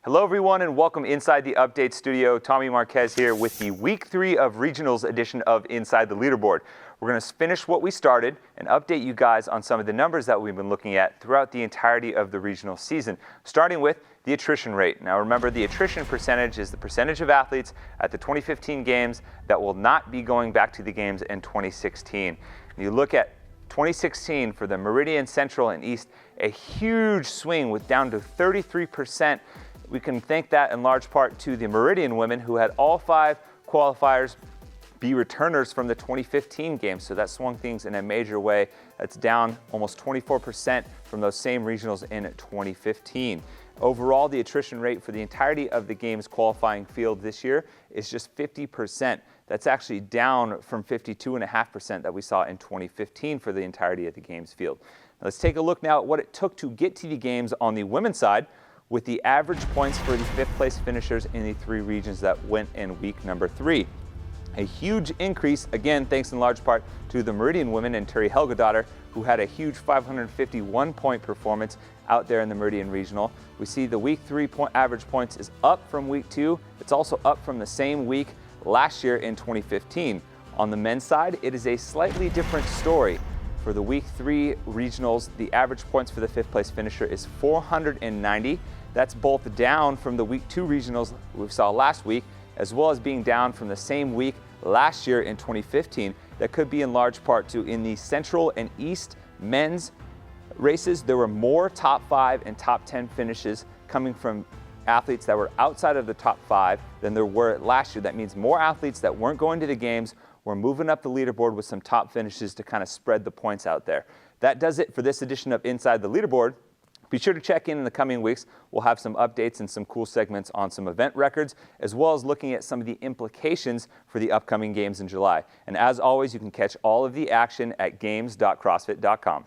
Hello everyone and welcome inside the Update Studio. Tommy Marquez here with the Week 3 of Regionals edition of Inside the Leaderboard. We're going to finish what we started and update you guys on some of the numbers that we've been looking at throughout the entirety of the regional season, starting with the attrition rate. Now remember, the attrition percentage is the percentage of athletes at the 2015 games that will not be going back to the games in 2016. And you look at 2016 for the Meridian, Central, and East, a huge swing with down to 33%. We can thank that in large part to the Meridian women who had all 5 qualifiers be returners from the 2015 games. So that swung things in a major way. That's down almost 24% from those same regionals in 2015. Overall, the attrition rate for the entirety of the games qualifying field this year is just 50%. That's actually down from 52.5% that we saw in 2015 for the entirety of the games field. Now let's take a look now at what it took to get to the games on the women's side, with the average points for the 5th place finishers in the 3 regions that went in week number 3. A huge increase, again, thanks in large part to the Meridian women and Terry Helgadottir, who had a huge 551-point performance out there in the Meridian Regional. We see the week 3 average points is up from week 2. It's also up from the same week last year in 2015. On the men's side, it is a slightly different story. For the week 3 regionals, the average points for the 5th place finisher is 490. That's both down from the week 2 regionals we saw last week, as well as being down from the same week last year in 2015. That could be in large part to in the Central and East men's races, there were more top 5 and top 10 finishes coming from athletes that were outside of the top 5 than there were last year. That means more athletes that weren't going to the games were moving up the leaderboard with some top finishes to kind of spread the points out there. That does it for this edition of Inside the Leaderboard. Be sure to check in the coming weeks. We'll have some updates and some cool segments on some event records, as well as looking at some of the implications for the upcoming games in July. And as always, you can catch all of the action at games.crossfit.com.